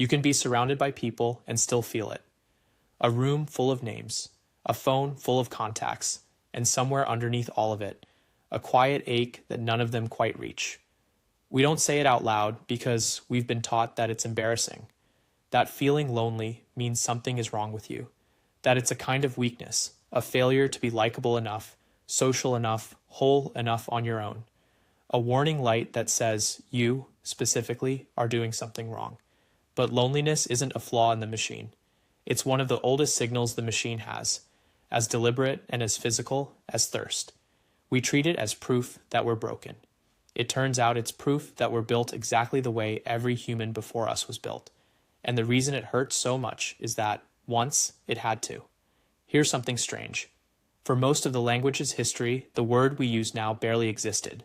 You can be surrounded by people and still feel it. A room full of names, a phone full of contacts, and somewhere underneath all of it, a quiet ache that none of them quite reach. We don't say it out loud because we've been taught that it's embarrassing, that feeling lonely means something is wrong with you, that it's a kind of weakness, a failure to be likable enough, social enough, whole enough on your own. A warning light that says you, specifically, are doing something wrong. But loneliness isn't a flaw in the machine. It's one of the oldest signals the machine has, as deliberate and as physical as thirst. We treat it as proof that we're broken. It turns out it's proof that we're built exactly the way every human before us was built. And the reason it hurts so much is that, once, it had to. Here's something strange. For most of the language's history, the word we use now barely existed.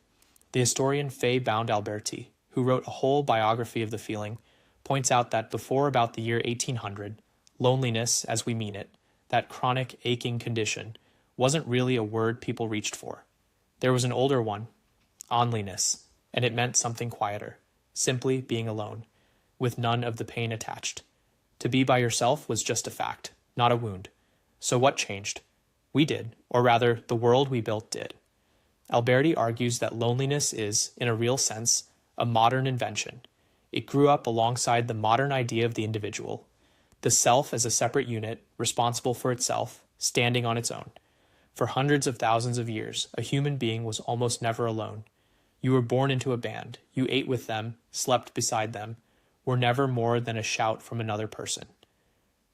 The historian Fay Bound Alberti, who wrote a whole biography of the feeling, points out that before about the year 1800, loneliness, as we mean it, that chronic aching condition, wasn't really a word people reached for. There was an older one, oneliness, and it meant something quieter, simply being alone, with none of the pain attached. To be by yourself was just a fact, not a wound. So what changed? We did, or rather, the world we built did. Alberti argues that loneliness is, in a real sense, a modern invention. It grew up alongside the modern idea of the individual, the self as a separate unit, responsible for itself, standing on its own. For hundreds of thousands of years, a human being was almost never alone. You were born into a band, you ate with them, slept beside them, were never more than a shout from another person.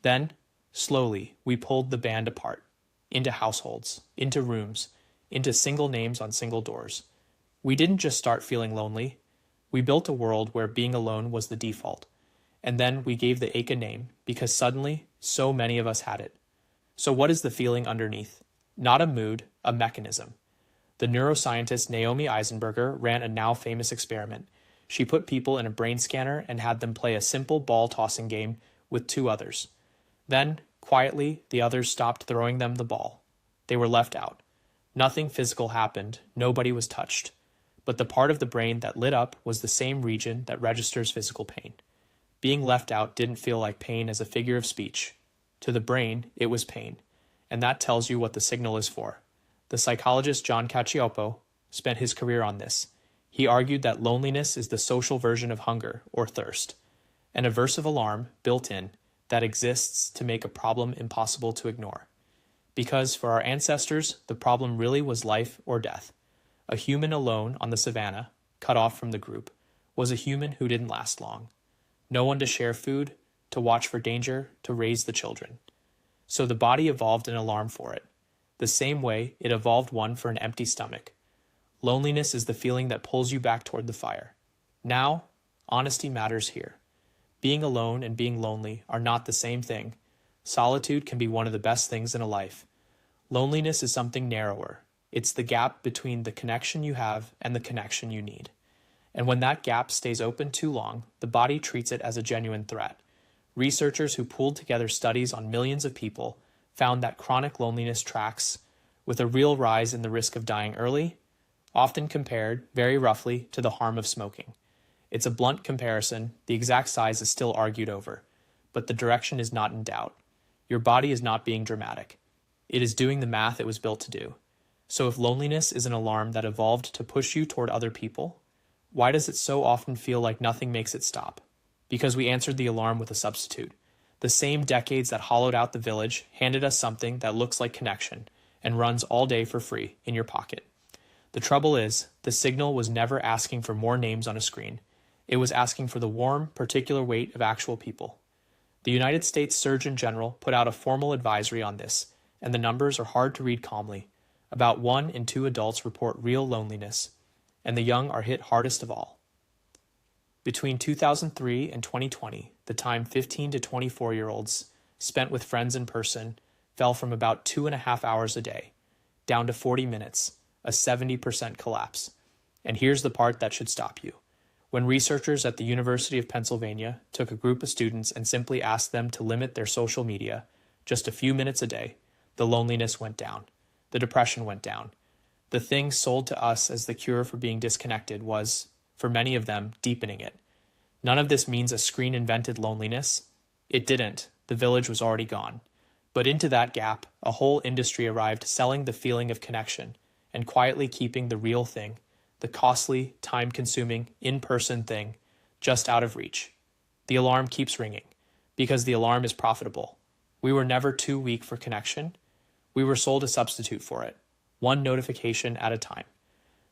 Then, slowly, we pulled the band apart, into households, into rooms, into single names on single doors. We didn't just start feeling lonely. We built a world where being alone was the default. And then we gave the ache a name because suddenly, so many of us had it. So what is the feeling underneath? Not a mood, a mechanism. The neuroscientist Naomi Eisenberger ran a now famous experiment. She put people in a brain scanner and had them play a simple ball tossing game with two others. Then, quietly, the others stopped throwing them the ball. They were left out. Nothing physical happened, nobody was touched. But the part of the brain that lit up was the same region that registers physical pain. Being left out didn't feel like pain as a figure of speech. To the brain, it was pain. And that tells you what the signal is for. The psychologist John Cacioppo spent his career on this. He argued that loneliness is the social version of hunger or thirst, an aversive alarm built in that exists to make a problem impossible to ignore. Because for our ancestors, the problem really was life or death. A human alone on the savannah, cut off from the group, was a human who didn't last long. No one to share food, to watch for danger, to raise the children. So the body evolved an alarm for it, the same way it evolved one for an empty stomach. Loneliness is the feeling that pulls you back toward the fire. Now, honesty matters here. Being alone and being lonely are not the same thing. Solitude can be one of the best things in a life. Loneliness is something narrower. It's the gap between the connection you have and the connection you need. And when that gap stays open too long, the body treats it as a genuine threat. Researchers who pooled together studies on millions of people found that chronic loneliness tracks with a real rise in the risk of dying early, often compared, very roughly, to the harm of smoking. It's a blunt comparison, the exact size is still argued over, but the direction is not in doubt. Your body is not being dramatic. It is doing the math it was built to do. So if loneliness is an alarm that evolved to push you toward other people, why does it so often feel like nothing makes it stop? Because we answered the alarm with a substitute. The same decades that hollowed out the village handed us something that looks like connection and runs all day for free in your pocket. The trouble is, the signal was never asking for more names on a screen. It was asking for the warm, particular weight of actual people. The United States Surgeon General put out a formal advisory on this, and the numbers are hard to read calmly. About 1 in 2 adults report real loneliness, and the young are hit hardest of all. Between 2003 and 2020, the time 15 to 24-year-olds spent with friends in person fell from about 2.5 hours a day, down to 40 minutes, a 70% collapse. And here's the part that should stop you. When researchers at the University of Pennsylvania took a group of students and simply asked them to limit their social media just a few minutes a day, the loneliness went down. The depression went down. The thing sold to us as the cure for being disconnected was, for many of them, deepening it. None of this means a screen invented loneliness. It didn't. The village was already gone. But into that gap, a whole industry arrived selling the feeling of connection and quietly keeping the real thing, the costly, time-consuming, in-person thing, just out of reach. The alarm keeps ringing, because the alarm is profitable. We were never too weak for connection. We were sold a substitute for it, one notification at a time.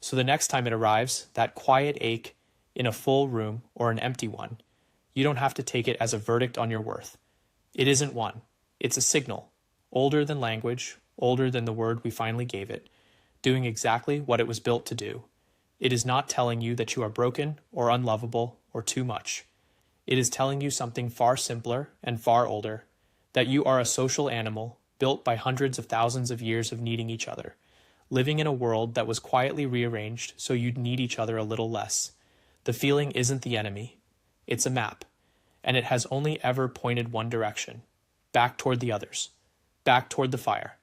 So the next time it arrives, that quiet ache in a full room or an empty one, you don't have to take it as a verdict on your worth. It isn't one. It's a signal, older than language, older than the word we finally gave it, doing exactly what it was built to do. It is not telling you that you are broken or unlovable or too much. It is telling you something far simpler and far older, that you are a social animal built by hundreds of thousands of years of needing each other, living in a world that was quietly rearranged so you'd need each other a little less. The feeling isn't the enemy. It's a map, and it has only ever pointed one direction, back toward the others, back toward the fire.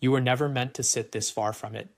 You were never meant to sit this far from it.